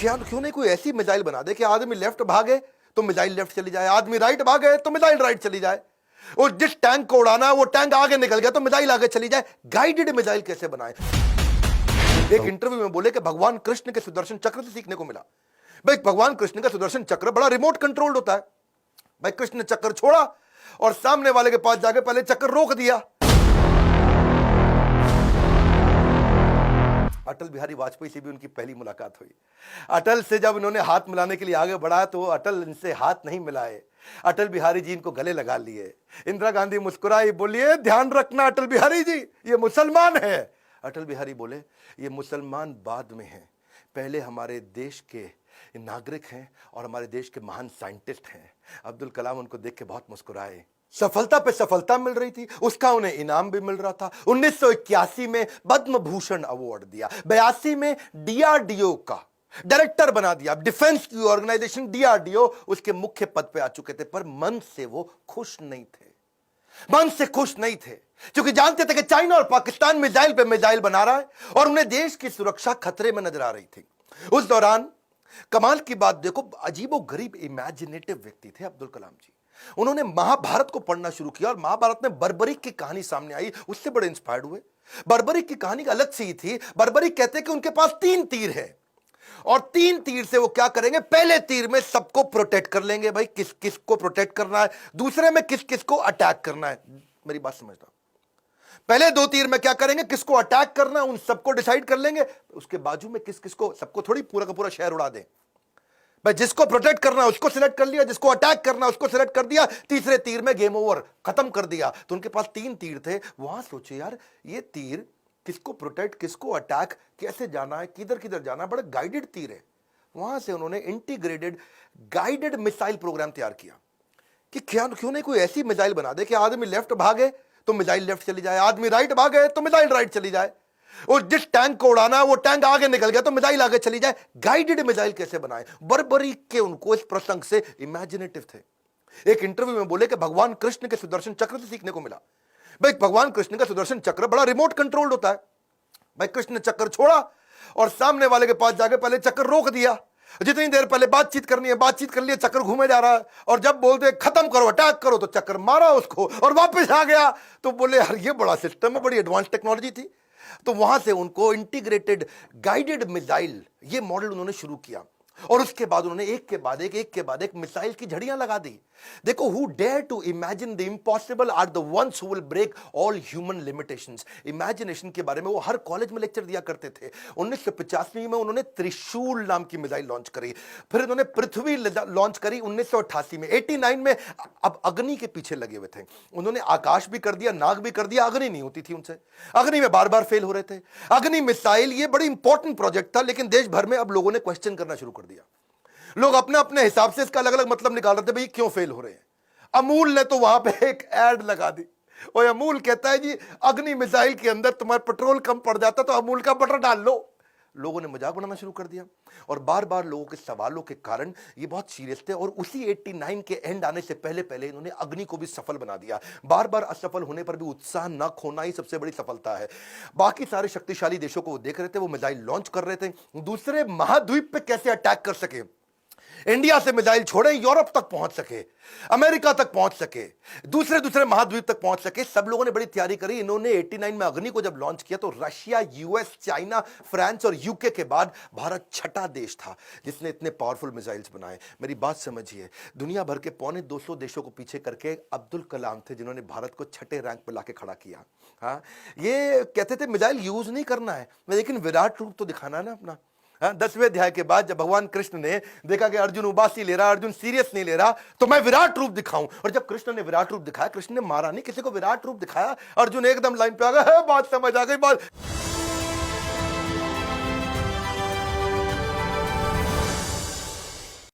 क्या क्यों नहीं कोई ऐसी मिसाइल बना दे कि आदमी लेफ्ट भागे तो मिसाइल लेफ्ट चली जाए, आदमी राइट भागे तो मिसाइल राइट चली जाए, और जिस टैंक को उड़ाना है वो टैंक आगे निकल गया तो मिसाइल आगे चली जाए। गाइडेड मिसाइल कैसे बनाए? एक इंटरव्यू में बोले कि भगवान कृष्ण के सुदर्शन चक्र से सीखने को मिला। भाई भगवान कृष्ण का सुदर्शन चक्र बड़ा रिमोट कंट्रोल्ड होता है। भाई कृष्ण ने चक्र छोड़ा और सामने वाले के पास जाके पहले चक्कर रोक दिया। अटल बिहारी वाजपेयी से भी उनकी पहली मुलाकात हुई। अटल से जब उन्होंने हाथ मिलाने के लिए आगे बढ़ा तो अटल इनसे हाथ नहीं मिलाए, अटल बिहारी जी इनको गले लगा लिए। इंदिरा गांधी मुस्कुराई, बोलिए ध्यान रखना अटल बिहारी जी ये मुसलमान है। अटल बिहारी बोले ये मुसलमान बाद में हैं, पहले हमारे देश के नागरिक हैं और हमारे देश के महान साइंटिस्ट हैं। अब्दुल कलाम उनको देख के बहुत मुस्कुराए। सफलता पे सफलता मिल रही थी, उसका उन्हें इनाम भी मिल रहा था। 1981 में पद्म भूषण अवार्ड दिया, 82 में डीआरडीओ का डायरेक्टर बना दिया। डिफेंस की ऑर्गेनाइजेशन डीआरडीओ उसके मुख्य पद पे आ चुके थे, पर मन से वो खुश नहीं थे। मन से खुश नहीं थे क्योंकि जानते थे कि चाइना और पाकिस्तान मिसाइल पे मिसाइल बना रहा है और उन्हें देश की सुरक्षा खतरे में नजर आ रही थी। उस दौरान कमाल की बात देखो, अजीबो गरीब इमेजिनेटिव व्यक्ति थे अब्दुल कलाम जी। उन्होंने महाभारत को पढ़ना शुरू किया और महाभारत में बर्बरीक की कहानी सामने आई, उससे बड़े इंस्पायर्ड हुए। बर्बरीक की कहानी अलग सी थी। बर्बरीक कहते हैं कि उनके पास 3 तीर है और 3 तीर से वो क्या करेंगे, पहले तीर में सबको प्रोटेक्ट कर लेंगे। भाई किस किस को प्रोटेक्ट करना है, दूसरे में किस किस को अटैक करना है। मेरी बात समझना, पहले 2 तीर में क्या करेंगे, किसको अटैक करना है उन सबको डिसाइड कर लेंगे, उसके बाजू में किस किस को, सबको थोड़ी पूरा का पूरा शहर उड़ा दें। भाई जिसको प्रोटेक्ट करना है उसको सिलेक्ट कर लिया, जिसको अटैक करना है उसको सिलेक्ट कर दिया, तीसरे तीर में गेम ओवर, खत्म कर दिया। तो उनके पास 3 तीर थे। वहां सोचे यार ये तीर किसको प्रोटेक्ट किसको अटैक कैसे जाना है, किधर किधर जाना है, बड़ा गाइडेड तीर है। वहां से उन्होंने इंटीग्रेटेड गाइडेड मिसाइल प्रोग्राम तैयार किया कि क्यों नहीं कोई ऐसी मिसाइल बना दे कि आदमी लेफ्ट भागे तो मिसाइल लेफ्ट चली जाए, आदमी राइट भागे तो मिसाइल राइट चली जाए, और जिस टैंक को उड़ाना है वो टैंक आगे निकल गया तो मिसाइल आगे चली जाए। गाइडेड मिसाइल कैसे बनाए? बर्बरीक के उनको इस प्रसंग से इमेजिनेटिव थे। एक इंटरव्यू में बोले कि भगवान कृष्ण के सुदर्शन चक्र से सीखने को मिला। भाई भगवान कृष्ण का सुदर्शन चक्र बड़ा रिमोट कंट्रोल्ड होता है। भाई कृष्ण ने चक्कर छोड़ा और सामने वाले के पास जाके पहले चक्कर रोक दिया। जितनी देर पहले बातचीत करनी है बातचीत कर लिया, चक्कर घूमे जा रहा है, और जब बोलते खत्म करो अटैक करो तो चक्कर मारा उसको और वापस आ गया। तो बोले यार ये बड़ा सिस्टम है, बड़ी एडवांस टेक्नोलॉजी थी। तो वहां से उनको इंटीग्रेटेड गाइडेड मिसाइल ये मॉडल उन्होंने शुरू किया और उसके बाद उन्होंने एक के बाद एक मिसाइल की झड़ियां लगा दी। देखो, who dare to imagine the impossible are the ones who will break all human limitations. Imagination के बारे में वो हर कॉलेज में लेक्चर दिया करते थे। 1985 में उन्होंने त्रिशूल नाम की मिसाइल लॉन्च करी, फिर उन्होंने पृथ्वी लॉन्च करी 1988 में। 89 में अब अग्नि के पीछे लगे हुए थे। उन्होंने आकाश भी कर दिया, नाग भी कर दिया, अग्नि नहीं होती थी उनसे, अग्नि में बार बार फेल हो रहे थे। अग्नि मिसाइल ये बड़ी इंपॉर्टेंट प्रोजेक्ट था, लेकिन देश भर में अब लोगों ने क्वेश्चन करना शुरू कर दिया। लोग अपने अपने हिसाब से इसका अलग अलग मतलब निकाल रहे थे, भाई क्यों फेल हो रहे हैं। अमूल ने तो वहां पे एक ऐड लगा दी और अमूल कहता है जी अग्नि मिसाइल के अंदर तुम्हारा पेट्रोल कम पड़ जाता तो अमूल का बटर डाल लो। लोगों ने मजाक बनाना शुरू कर दिया और बार बार लोगों के सवालों के कारण ये बहुत सीरियस थे। और उसी 89 के एंड आने से पहले पहले इन्होंने अग्नि को भी सफल बना दिया। बार बार असफल होने पर भी उत्साह न खोना ही सबसे बड़ी सफलता है। बाकी सारे शक्तिशाली देशों को वो देख रहे थे, वो मिसाइल लॉन्च कर रहे थे, दूसरे महाद्वीप पे कैसे अटैक कर सके, इंडिया से मिसाइल छोड़े यूरोप तक पहुंच सके, अमेरिका तक पहुंच सके, दूसरे महाद्वीप तक पहुंच सके। सब लोगों ने बड़ी तैयारी करी। इन्होंने 89 में अग्नि को जब लॉन्च किया तो रशिया, यूएस, चाइना, फ्रांस और यूके के बाद भारत 6ठा देश था जिसने इतने पावरफुल मिसाइल्स बनाए। मेरी बात समझिए, दुनिया भर के 250 देशों को पीछे करके अब्दुल कलाम थे जिन्होंने भारत को 6ठे रैंक पर लाके खड़ा किया। हाँ, ये कहते थे मिसाइल यूज नहीं करना है, लेकिन विराट रूप तो दिखाना है ना अपना। 10वें अध्याय के बाद जब भगवान कृष्ण ने देखा कि अर्जुन उबासी ले रहा, अर्जुन सीरियस नहीं ले रहा, तो मैं विराट रूप दिखाऊं। और जब कृष्ण ने विराट रूप दिखाया, कृष्ण ने मारा नहीं, किसी को विराट रूप दिखाया, अर्जुन एकदम लाइन पे आ गया, बात समझ आ गई बात।